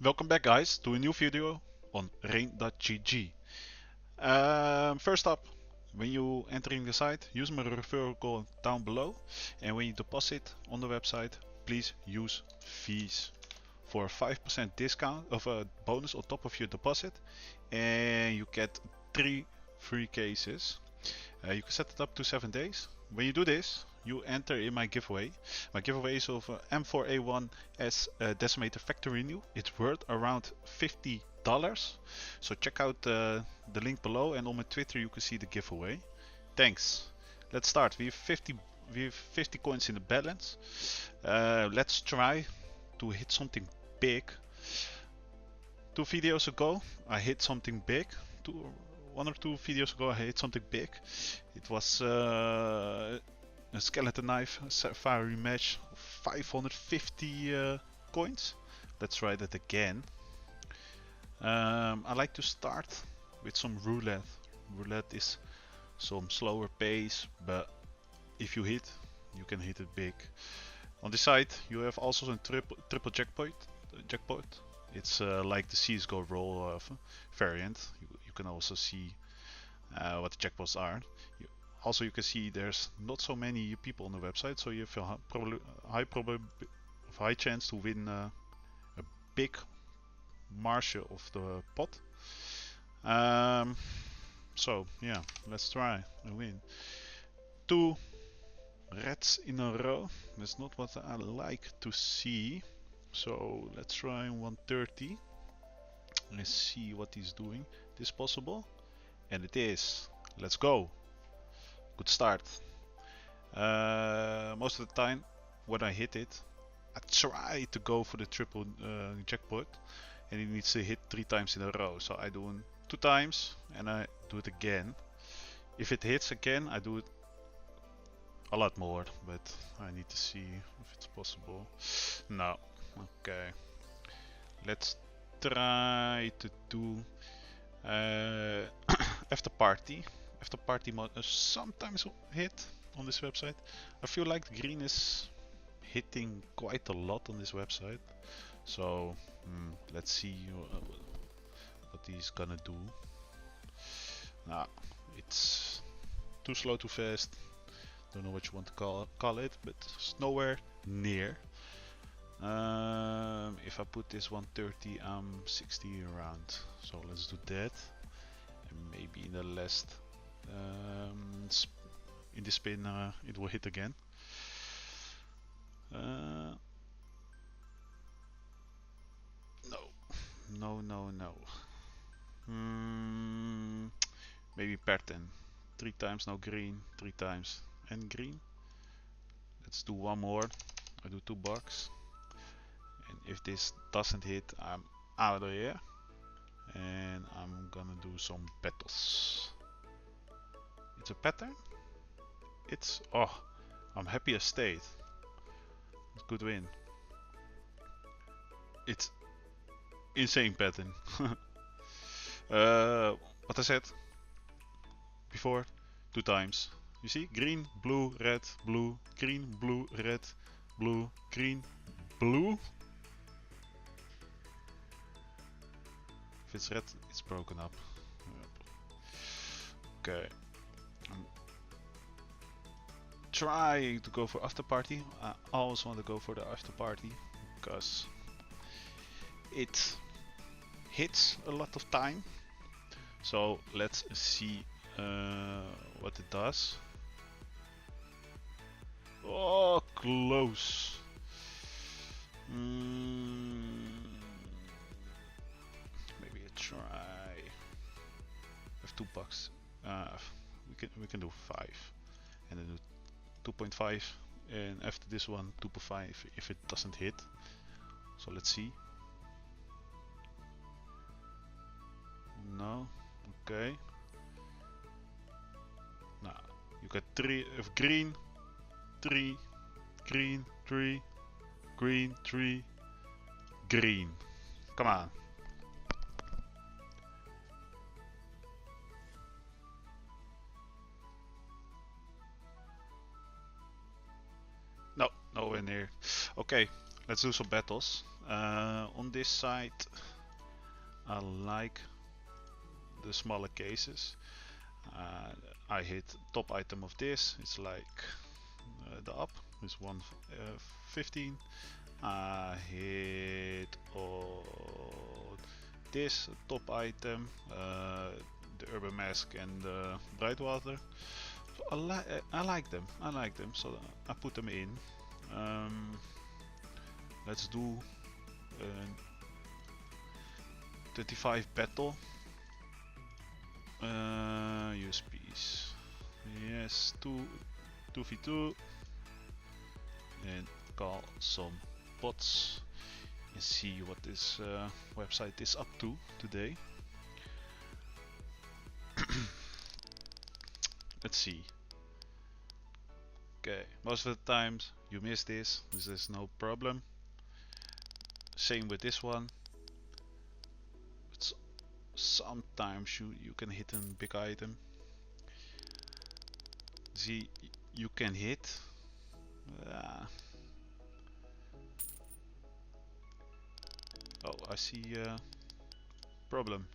Welcome back guys to a new video on rain.gg. First up, when you entering the site, use my referral code down below, and when you deposit on the website, please use fees for a 5% discount of a bonus on top of your deposit, and you get 3 free cases. You can set it up to 7 days. When you do this, you enter in my giveaway. My giveaway is of M4A1-S Decimator factory new. It's worth around $50. So check out the link below, and on my Twitter you can see the giveaway. Thanks. Let's start. We have 50 coins in the balance. Let's try to hit something big. 2 videos ago I hit something big. 1 or 2 videos ago I hit something big. It was a skeleton knife safari match, 550 coins. Let's try that again. I like to start with some roulette. Roulette is some slower pace, but if you hit, you can hit it big. On this side you have also some triple jackpot. It's like the CSGO roll variant. You can also see what the jackpots are. Also, you can see there's not so many people on the website, so you have high chance to win a big margin of the pot. So yeah, let's try and win. 2 reds in a row. That's not what I like to see. So let's try 130. Let's see what he's doing. This possible? And it is. Let's go. Good start. Most of the time when I hit it, I try to go for the triple jackpot, and it needs to hit 3 times in a row. So I do it 2 times and I do it again. If it hits again, I do it a lot more, but I need to see if it's possible. No. Okay. Let's try to do after party. After party mode sometimes hit on this website. I feel like the green is hitting quite a lot on this website. So let's see what he's gonna do. Nah, it's too slow, too fast. Don't know what you want to call it, but it's nowhere near. If I put this 130, I'm 60 around. So let's do that. And maybe in the last in the spin it will hit again. No. Maybe pattern. 3 times now green, 3 times and green. Let's do 1 more. I do 2 bucks. And if this doesn't hit, I'm out of here. And I'm gonna do some battles. It's a pattern. It's I'm happy I stayed. It's good win. It's insane pattern. What I said before, 2 times. You see, green, blue, red, blue, green, blue, red, blue, green, blue. If it's red, it's broken up. Okay. I'm trying to go for after party. I always want to go for the after party because it hits a lot of time. So let's see what it does. Oh, close. Maybe I try. I have 2 bucks. We can do 5, and then do 2.5, and after this one 2.5 if it doesn't hit. So let's see. No. Okay. Now you got 3 of green, 3, green, 3, green, 3, green. Come on. No, nowhere near. Okay, let's do some battles. On this side, I like the smaller cases. I hit top item of this. It's like the up is 115. I hit on this top item, the urban mask and the bright water. So I like them. I like them. So I put them in. Let's do 25 battle. USPs. Yes, 2v2. And call some bots and see what this website is up to today. Let's see. Okay, most of the times you miss this is no problem. Same with this one. But sometimes you can hit a big item. See, you can hit. Oh, I see a problem.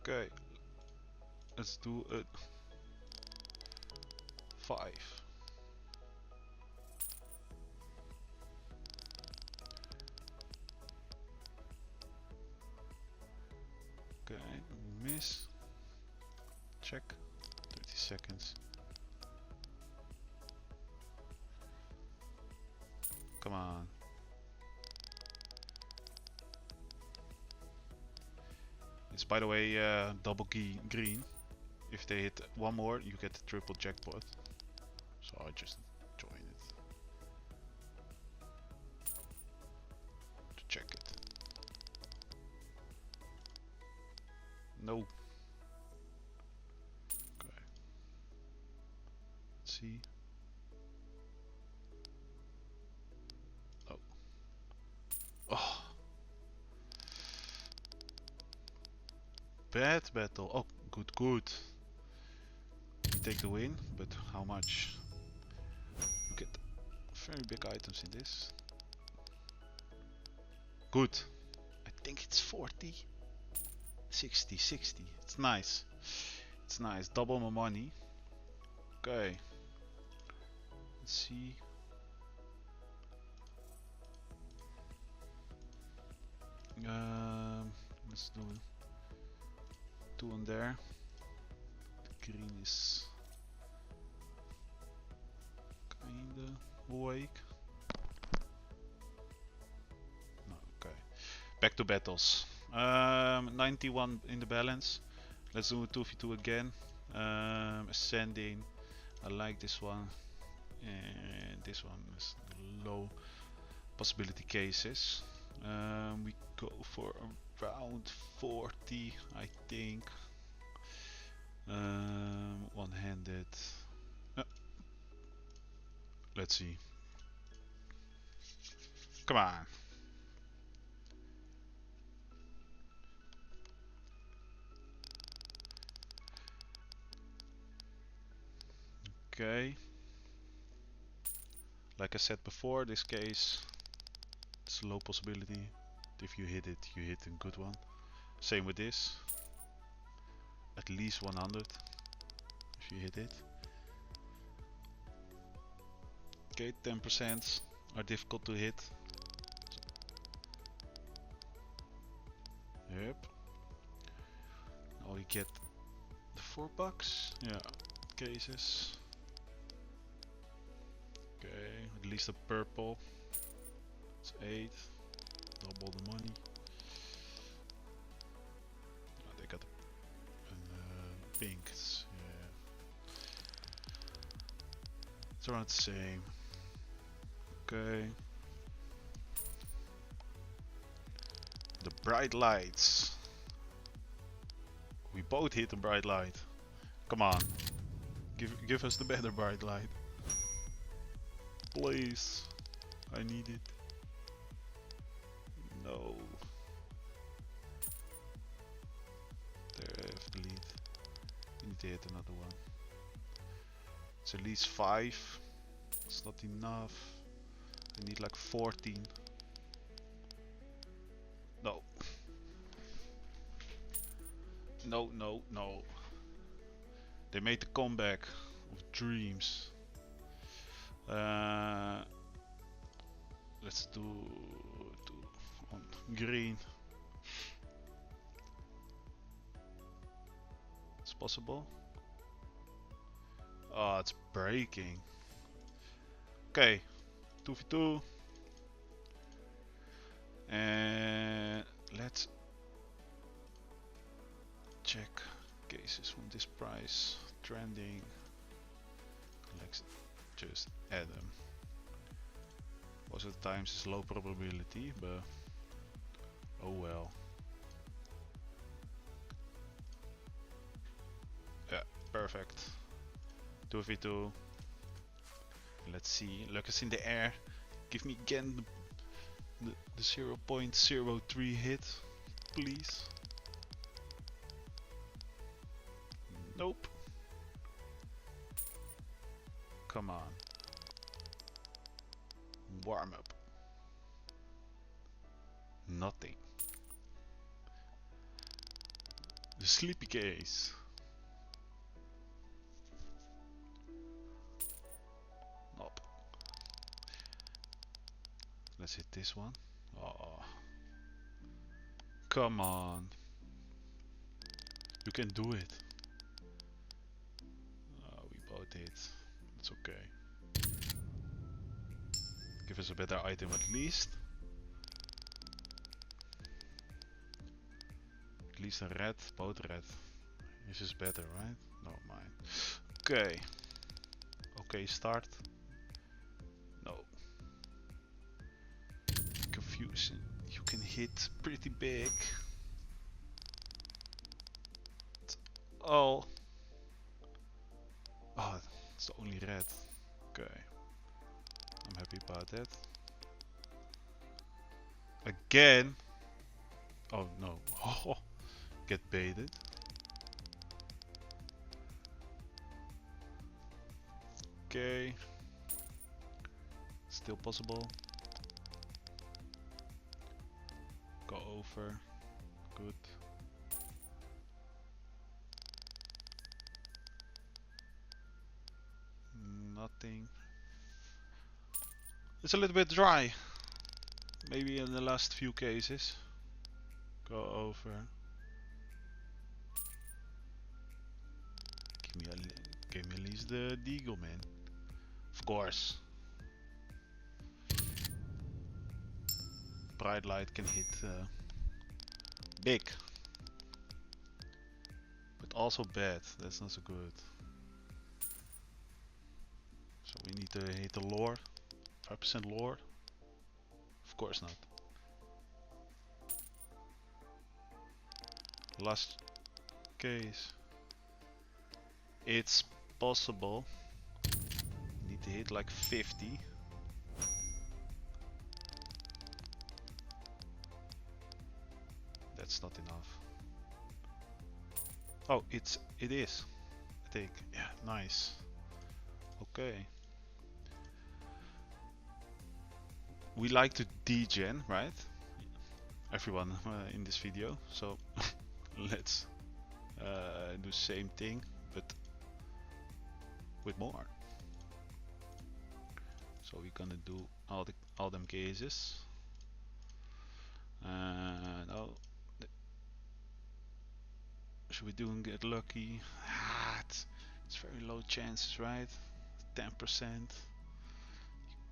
Okay, let's do a 5. Okay, miss. Check. 30 seconds. Come on. It's by the way double green. If they hit one more, you get the triple jackpot. So I just join it to check it. No. Okay. Let's see. Oh. Oh. Bad battle. Oh, good, good. You take the win, but how much? You get very big items in this. Good. I think it's 40. 60, 60. It's nice. It's nice. Double my money. Okay. Let's see. Let's do 2 on there. The green is kinda awake. No, okay. Back to battles. 91 in the balance. Let's do a 2v2 again. Ascending. I like this one. And this one is low possibility cases. We go for around 40, I think. One-handed. Let's see. Come on. Okay. Like I said before, this case it's a low possibility. If you hit it, you hit a good one. Same with this. At least 100 if you hit it. Okay, 10% are difficult to hit. Yep. Now we get the $4. Yeah, cases. Okay, at least a purple. It's 8. Double the money. Oh, they got a pink. Yeah. It's around the same. Okay. The bright lights. We both hit a bright light. Come on. Give us the better bright light. Please. I need it. No. There I have the lead. We need to hit another one. It's at least 5. It's not enough. I need like 14. No. No, no, no. They made the comeback of dreams. Let's do on green. It's possible. Oh, it's breaking. Okay, 2v2. And let's check cases from this price. Trending. Let's just add them. Most of the times it's low probability, but oh well. Yeah, perfect. 2v2. Let's see. Luck is in the air. Give me again the 0.03 hit, please. Nope. Come on. Warm up. Nothing. The sleepy case. Nope. Let's hit this one. Oh. Come on. You can do it. Oh, we both hit. It's okay. Give us a better item at least. At least a red, both red. This is better, right? No, mine. Okay. Okay, start. No. Confusion. You can hit pretty big. Oh. Oh, it's only red. Okay. I'm happy about that. Again. Oh no. Oh, get baited. Okay. Still possible. Go over. Good. Nothing. It's a little bit dry. Maybe in the last few cases. Go over. Give me at least the deagle, man. Of course. Bright light can hit big. But also bad. That's not so good. So we need to hit the lore. 5% lore. Of course not. Last case. It's possible. Need to hit like 50. That's not enough. Oh, it is. I think. Yeah, nice. Okay. We like to degen, right? Everyone in this video. So let's do same thing, but with more. So we're gonna do all them cases. Oh, should we do and get lucky? It's very low chances, right? 10%.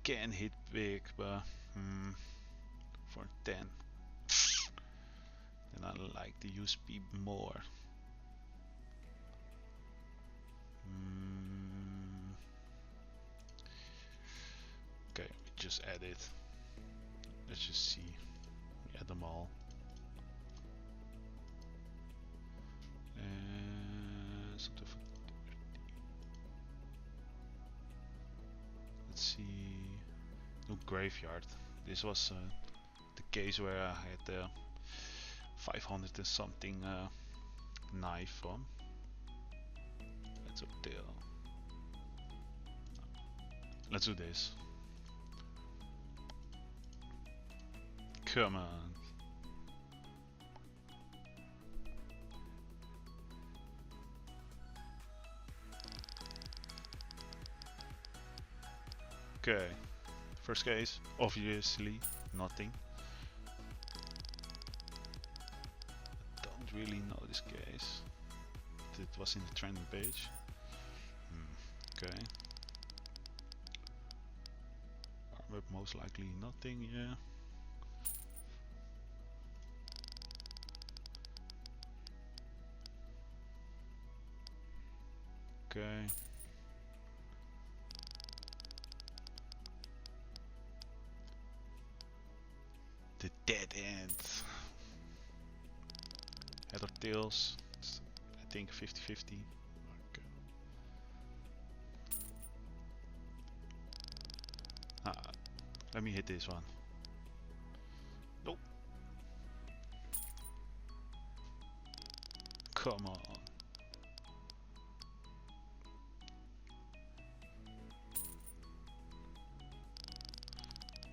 You can hit big, but for 10, then I like to use speed more. Okay, we just add it. Let's just see. We add them all. Something for 30. Let's see. No graveyard. This was the case where I had 500 and something knife from. Let's hotel. Let's do this. Come on. Okay, first case, obviously nothing. Don't really know this case. It was in the trending page. Okay. But most likely nothing, yeah. Okay. The dead end. Head or tails? It's, I think 50-50. Okay. Let me hit this one. Nope. Come on.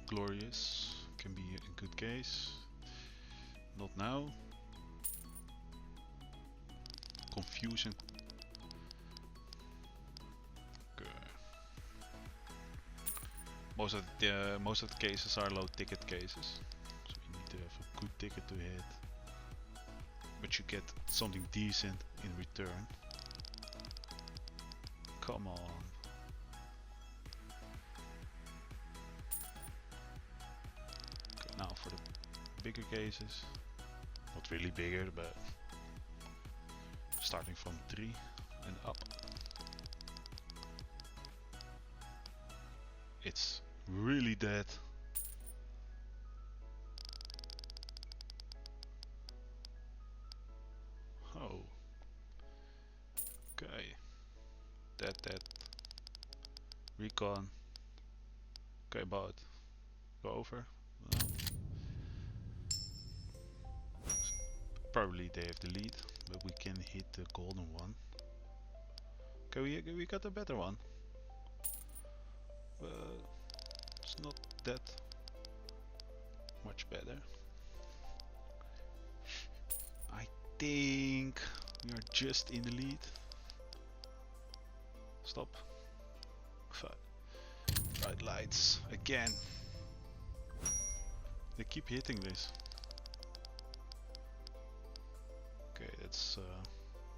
Glorious. Can be a good case. Not now. Confusion. Okay. Most of the cases are low ticket cases, so you need to have a good ticket to hit, but you get something decent in return. Come on. Okay, now for the bigger cases. Not really bigger, but starting from 3 and up. It's really dead. Oh. Okay. Dead. Recon. Okay, bot. Go over. No. Probably they have the lead, but we can hit the golden one. Okay, we got a better one. But it's not that much better. I think we are just in the lead. Stop. Bright lights again. They keep hitting this. Okay, that's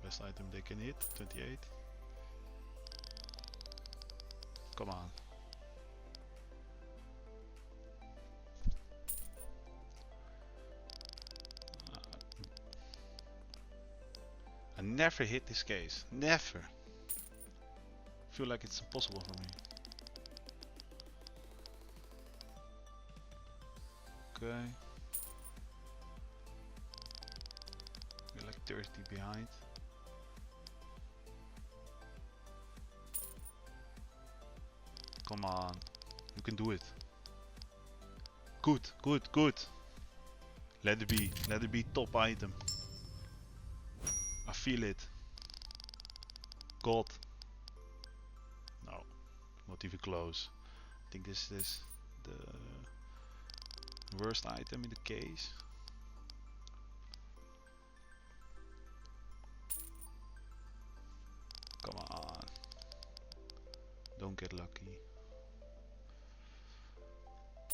best item they can hit. 28. Come on. I never hit this case. Never. Feel like it's impossible for me. Okay. We're like 30 behind. Come on. You can do it. Good. Let it be. Let it be top item. I feel it. God. No. Not even close. I think this is the worst item in the case. Come on. Don't get lucky.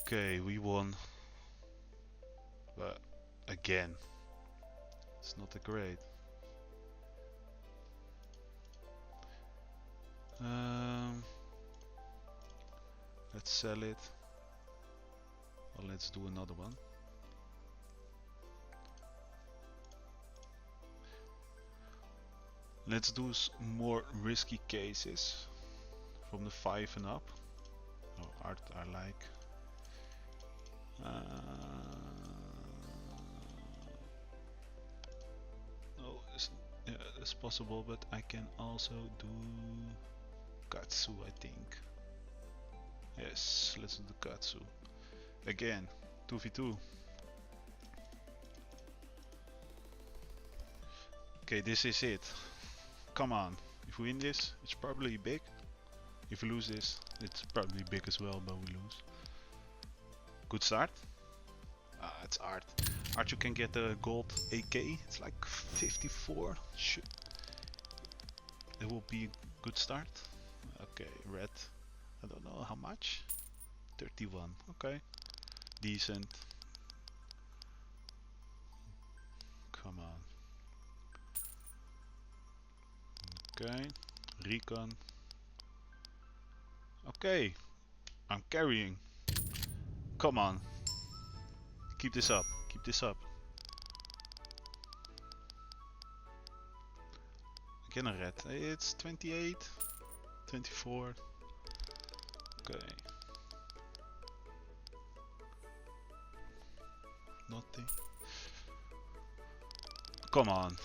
Okay, we won. But again, it's not that great. Let's sell it. Well, let's do another one. Let's do more risky cases from the 5 and up. Oh, art I like. No, it's possible, but I can also do Katsu, I think. Yes, let's do the Katsu. Again, 2v2. Okay, this is it. Come on. If we win this, it's probably big. If we lose this, it's probably big as well, but we lose. Good start. It's art. Art, you can get a gold AK. It's like 54. Should it will be a good start. Okay, red. I don't know how much. 31. Okay, decent. Come on. Okay, recon. Okay, I'm carrying. Come on. Keep this up. Keep this up. Again a red. It's 28. 24. Okay. Nothing. Come on.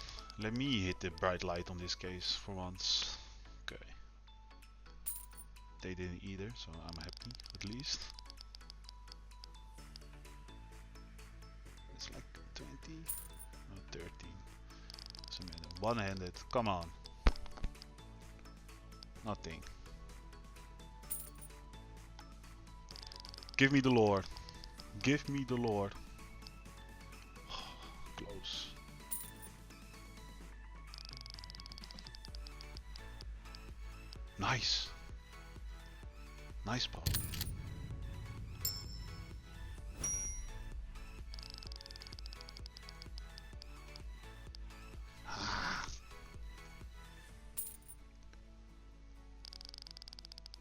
Let me hit the bright light on this case for once. Okay. They didn't either, so I'm happy at least. It's like 20, no 13. Doesn't matter. One-handed. Come on. Nothing. Give me the Lord. Give me the Lord. Close. Nice. Nice ball.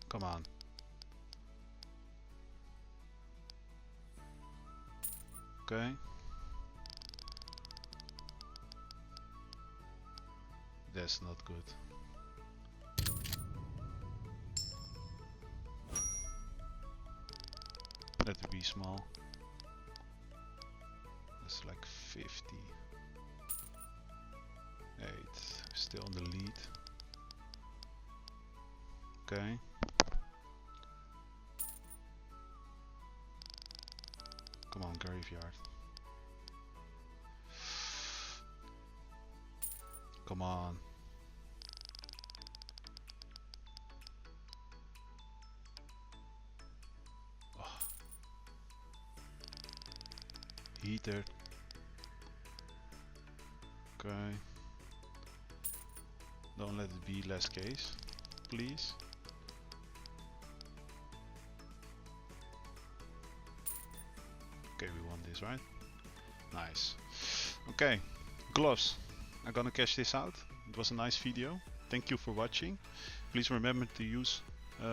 Come on. Okay. That's not good. Let it be small. That's like 50. 8. Still on the lead. Okay. Come on, graveyard. Come on. Oh. Heater. Okay. Don't let it be last case, please. Okay, we won this, right? Nice. Okay, gloves. I'm gonna cash this out. It was a nice video. Thank you for watching. Please remember to use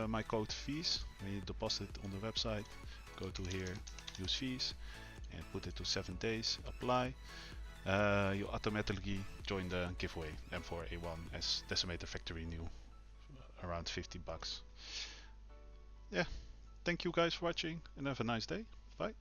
my code fees when you deposit on the website. Go to here, use fees, and put it to 7 days. Apply. You automatically join the giveaway M4A1-S Decimator Factory New, around 50 bucks. Yeah, thank you guys for watching and have a nice day. Bye.